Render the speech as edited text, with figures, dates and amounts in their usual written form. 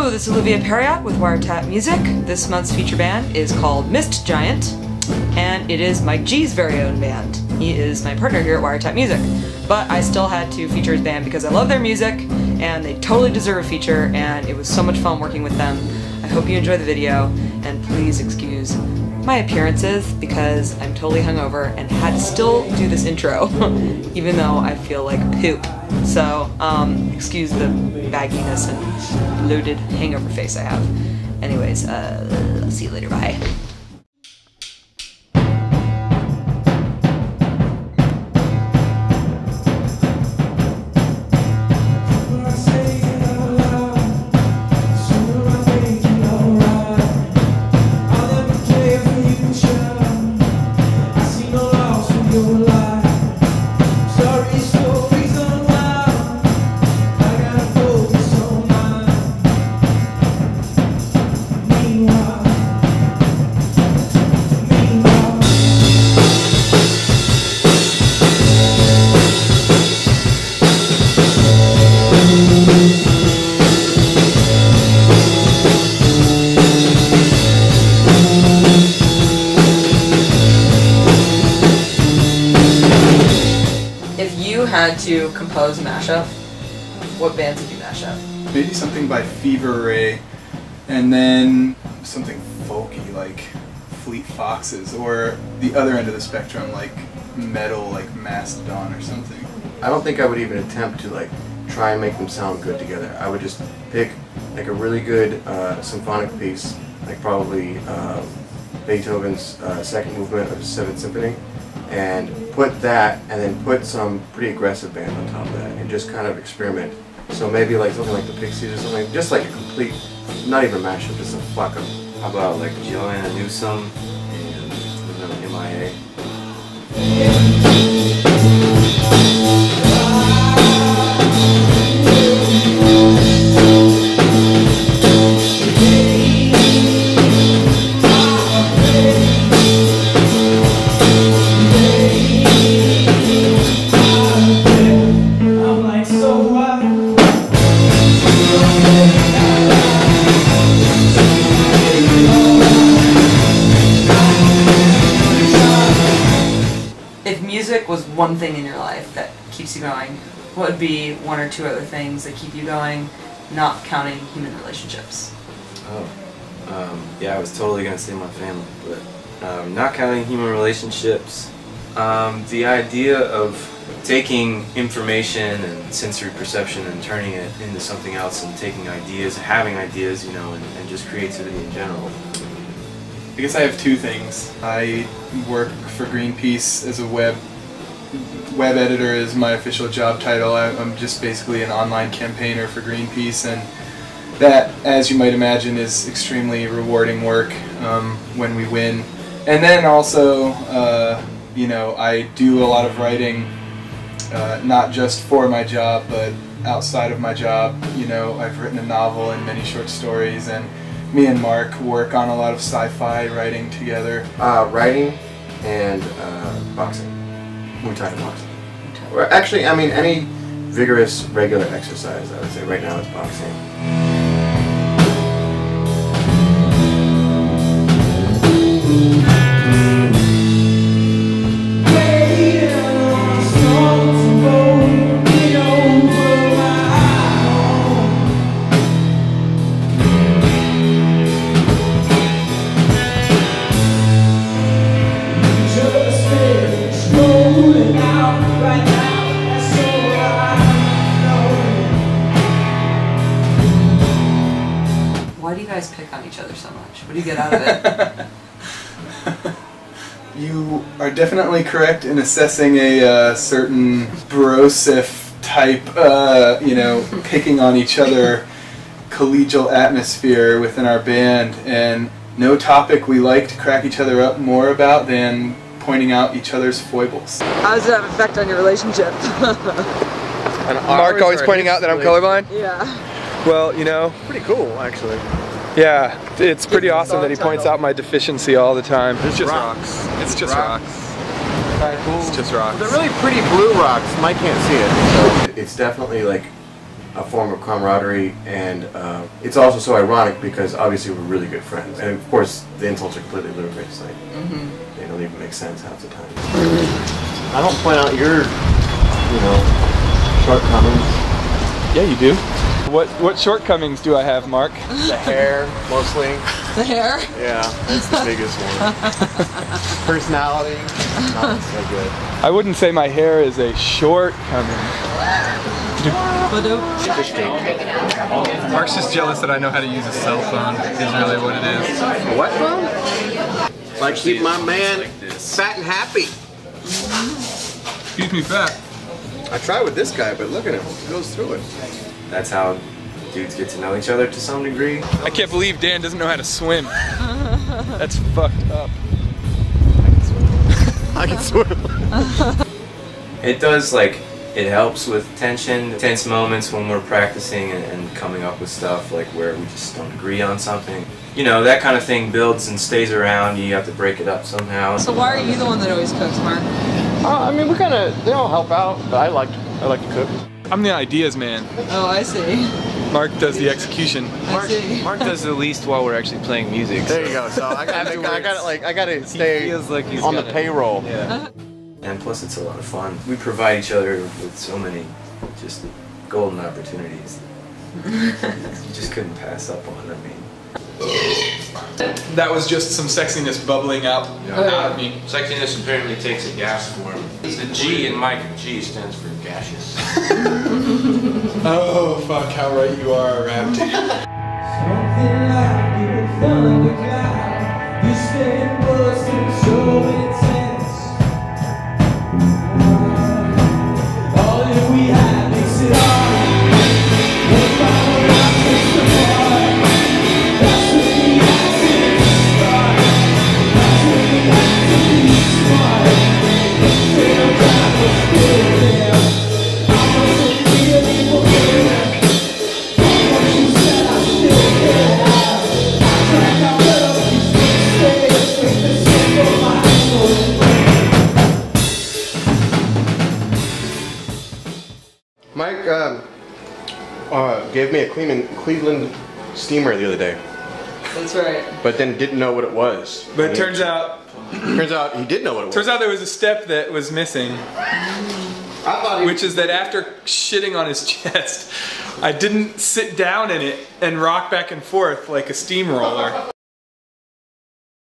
Hello, this is Olivia Perriott with Wiretap Music. This month's feature band is called Mist Giant, and it is Mike G's very own band. He is my partner here at Wiretap Music. But I still had to feature his band because I love their music, and they totally deserve a feature, and it was so much fun working with them. I hope you enjoy the video, and please excuse my appearances because I'm totally hungover and had to still do this intro, even though I feel like poop. So, excuse the bagginess and loaded hangover face I have. Anyways, I'll see you later, bye. Had to compose a mashup, what bands would you mash up? Maybe something by Fever Ray, and then something folky like Fleet Foxes, or the other end of the spectrum like metal like Mastodon or something. I don't think I would even attempt to like try and make them sound good together. I would just pick like a really good symphonic piece, like probably Beethoven's second movement of the Seventh Symphony, and put that, and then put some pretty aggressive band on top of that, and just kind of experiment. So maybe like something like the Pixies or something, just like a complete, not even a mashup, just a fuck 'em. How about like Joanna Newsom and MIA? If music was one thing in your life that keeps you going, what would be one or two other things that keep you going, not counting human relationships? Yeah, I was totally gonna say my family, but not counting human relationships, the idea of taking information and sensory perception and turning it into something else, and taking ideas, having ideas, you know, and just creativity in general. I guess I have two things. I work for Greenpeace as a web editor is my official job title. I'm just basically an online campaigner for Greenpeace, and that, as you might imagine, is extremely rewarding work when we win. And then also, you know, I do a lot of writing, not just for my job, but outside of my job. You know, I've written a novel and many short stories, and me and Mark work on a lot of sci-fi writing together. Writing and boxing. Muay Thai and boxing. Or actually, I mean, any vigorous, regular exercise, I would say. Right now it's boxing. Why do you guys pick on each other so much? What do you get out of it? You are definitely correct in assessing a certain brosif type, you know, picking on each other collegial atmosphere within our band, and no topic we like to crack each other up more about than pointing out each other's foibles. How does it have an effect on your relationship? Mark always pointing out that I'm colorblind? Yeah. Well, you know, Pretty cool, actually. yeah, it's pretty awesome that he points out my deficiency all the time. It's just rocks. It's just rocks. It's just rocks. They're really pretty blue rocks. Mike can't see it. So it's definitely like a form of camaraderie, and it's also so ironic because obviously we're really good friends, and of course the insults are completely ludicrous. Like they don't even make sense half the time. I don't point out your, you know, shortcomings. Yeah, you do. What shortcomings do I have, Mark? The hair, mostly. The hair? Yeah, that's the biggest one. Personality, not so good. I wouldn't say my hair is a shortcoming. Mark's just jealous that I know how to use a cell phone, is really what it is. What phone? Like keep my man fat and happy. Keeps me fat. I tried with this guy, but look at him. He goes through it. That's how dudes get to know each other to some degree. I can't believe Dan doesn't know how to swim. That's fucked up. I can swim. It does, like, it helps with tension, tense moments when we're practicing and coming up with stuff like where we just don't agree on something. You know, that kind of thing builds and stays around. You have to break it up somehow. So why are you the one that always cooks, Mark? I mean, they all help out, but I like to cook. I'm the ideas man. Oh, I see. Mark does the execution. I see. Mark does the least while we're actually playing music. There you go. So I gotta stay feels like he's on the gotta- payroll. Yeah. And plus it's a lot of fun. We provide each other with so many just golden opportunities you just couldn't pass up on. I mean, That was just some sexiness bubbling out of me. Sexiness apparently takes a gas form. The G in Mike G stands for gaseous. Oh fuck, how right you are, rap dude. Something like you thundercloud. You stay busting so intense. All that we have makes it all. We're following our system apart. That's what we have to start. That's what we have to be smart. They don't drive us still there. I wasn't really aware. What you said, I still care. I track out of these mistakes with the simple mindful Mike gave me a Cleveland steamer the other day, That's right. but then didn't know what it was. But turns out he did know what it was. there was a step that was missing, I thought which is that after shitting on his chest, I didn't sit down in it and rock back and forth like a steamroller.